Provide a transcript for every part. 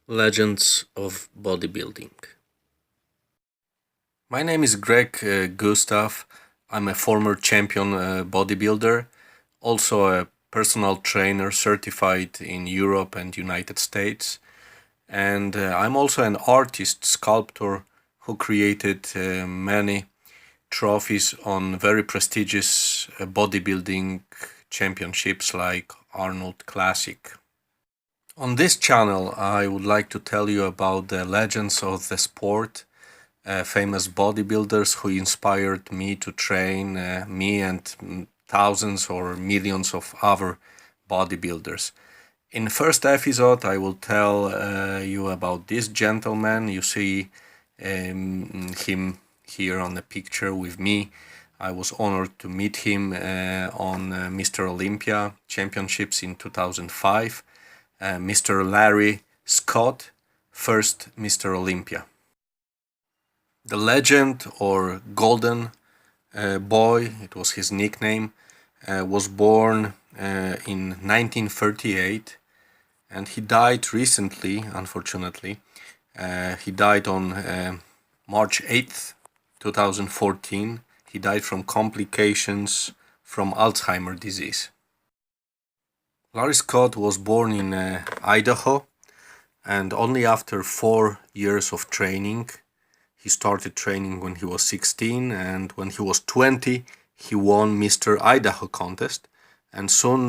Legends of bodybuilding. My name is Greg Gustaw. I'm a former champion bodybuilder, also a personal trainer certified in Europe and United States. And I'm also an artist, sculptor who created many trophies on very prestigious bodybuilding championships like Arnold Classic. On this channel, I would like to tell you about the legends of the sport, famous bodybuilders who inspired me to train me and thousands or millions of other bodybuilders. In the first episode, I will tell you about this gentleman. You see him here on the picture with me. I was honored to meet him on Mr. Olympia championships in 2005. Mr. Larry Scott, first Mr. Olympia. The legend, or Golden Boy, it was his nickname, was born in 1938 and he died recently, unfortunately. He died on March 8th, 2014. He died from complications from Alzheimer's disease. Larry Scott was born in Idaho, and only after 4 years of training, he started training when he was 16, and when he was 20, he won Mr. Idaho contest, and soon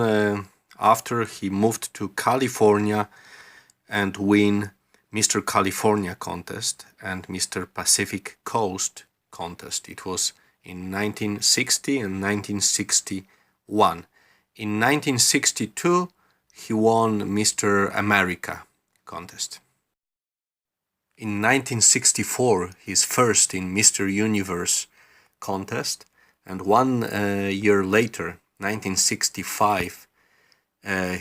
after he moved to California and win Mr. California contest and Mr. Pacific Coast contest. It was in 1960 and 1961. In 1962, he won Mr. America contest. In 1964, he's first in Mr. Universe contest, and 1 year later, 1965,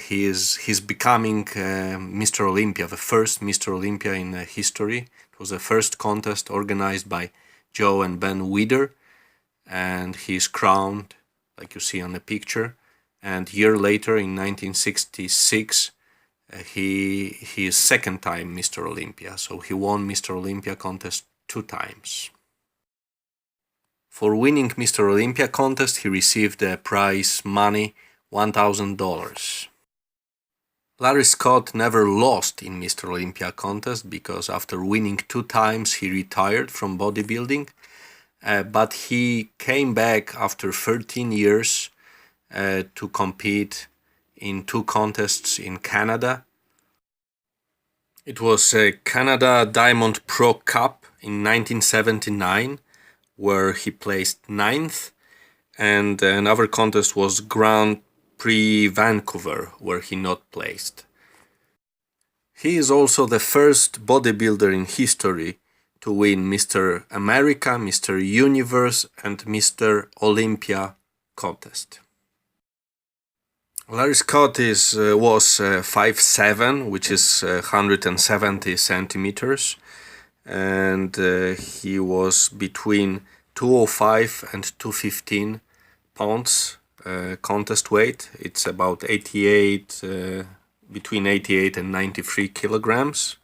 he's becoming Mr. Olympia, the first Mr. Olympia in history. It was the first contest organized by Joe and Ben Weider, and he's crowned, like you see on the picture. And year later, in 1966, he is second time Mr. Olympia. So he won Mr. Olympia contest 2 times. For winning Mr. Olympia contest, he received a prize money $1,000. Larry Scott never lost in Mr. Olympia contest because after winning 2 times, he retired from bodybuilding. But he came back after 13 years to compete in 2 contests in Canada. It was a Canada Diamond Pro Cup in 1979, where he placed 9th, and another contest was Grand Prix Vancouver, where he not placed. He is also the first bodybuilder in history to win Mr. America, Mr. Universe, and Mr. Olympia contest. Larry Scott was 5'7", which is 170 centimeters, and he was between 205 and 215 pounds contest weight. It's about 88, between 88 and 93 kilograms.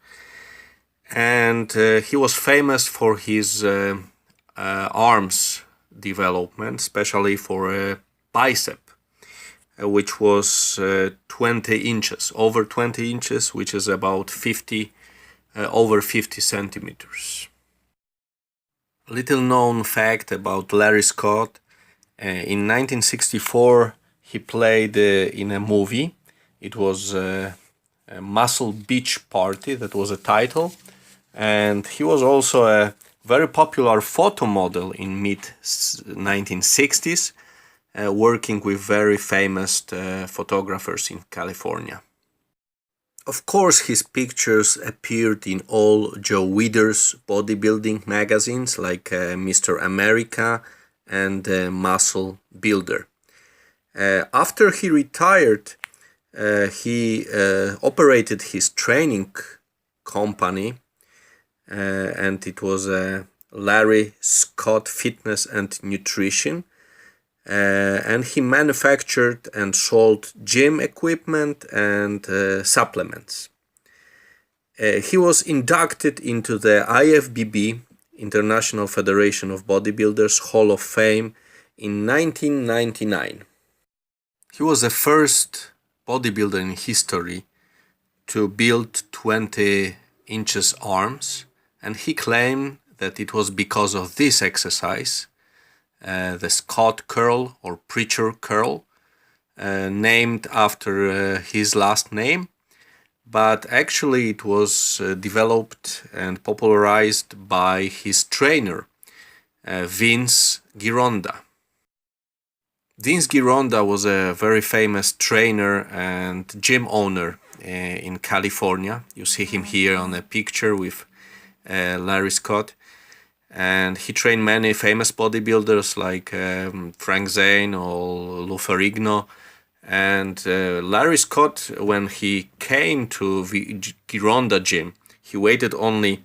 And he was famous for his arms development, especially for a bicep, which was 20 inches, over 20 inches, which is about over 50 centimeters. Little known fact about Larry Scott, in 1964 he played in a movie. It was a Muscle Beach Party, that was a title, and he was also a very popular photo model in mid-1960s, working with very famous photographers in California. Of course, his pictures appeared in all Joe Weider's bodybuilding magazines like Mr. America and Muscle Builder. After he retired, he operated his training company, and it was Larry Scott Fitness and Nutrition. And he manufactured and sold gym equipment and supplements. He was inducted into the IFBB, International Federation of Bodybuilders Hall of Fame, in 1999. He was the first bodybuilder in history to build 20 inches arms, and he claimed that it was because of this exercise, the Scott curl or preacher curl, named after his last name, but actually it was developed and popularized by his trainer, Vince Gironda. Vince Gironda was a very famous trainer and gym owner in California. You see him here on a picture with Larry Scott. And he trained many famous bodybuilders like Frank Zane or Lou Ferrigno. And Larry Scott, when he came to the Gironda gym, he weighed only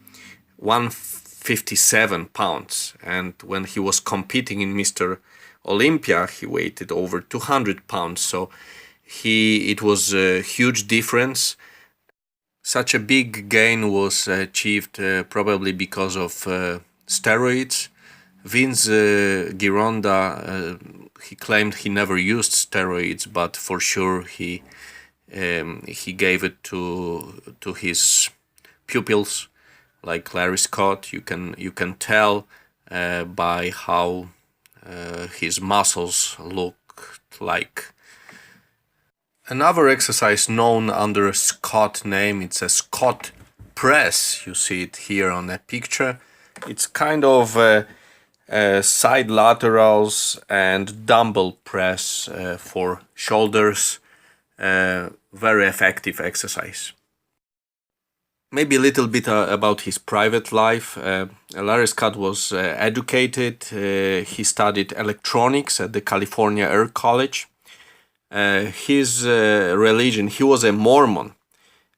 157 pounds. And when he was competing in Mr.Olympia, he weighed over 200 pounds. So it was a huge difference. Such a big gain was achieved probably because of steroids. Vince Gironda, he claimed he never used steroids, but for sure he gave it to his pupils, like Larry Scott. You can tell by how his muscles looked like. Another exercise known under a Scott name, it's a Scott press. You see it here on the picture. It's kind of side laterals and dumbbell press for shoulders. Very effective exercise. Maybe a little bit about his private life. Larry Scott was educated. He studied electronics at the California Air College. His religion, he was a Mormon,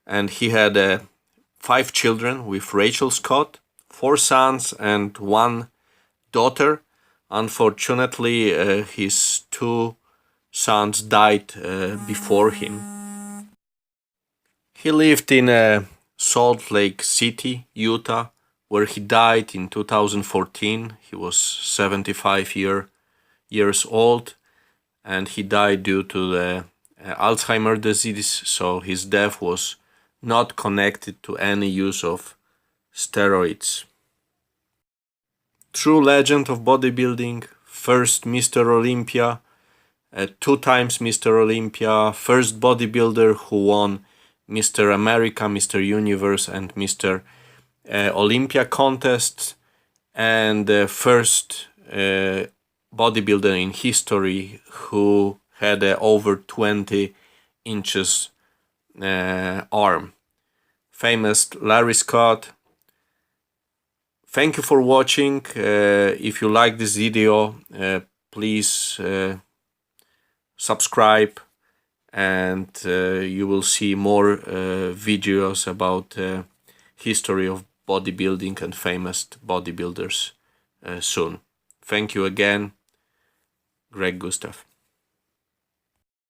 and he had 5 children with Rachel Scott, 4 sons and 1 daughter. Unfortunately, his 2 sons died before him. He lived in Salt Lake City, Utah, where he died in 2014. He was 75 years old, and he died due to the Alzheimer's disease, so his death was not connected to any use of steroids. True legend of bodybuilding, first Mr. Olympia, 2 times Mr. Olympia, first bodybuilder who won Mr. America, Mr. Universe and Mr. Olympia contests, and the first bodybuilder in history who had over 20 inches arm. Famous Larry Scott. Thank you for watching. If you like this video, please subscribe, and you will see more videos about history of bodybuilding and famous bodybuilders soon. Thank you again. Greg Gustaw.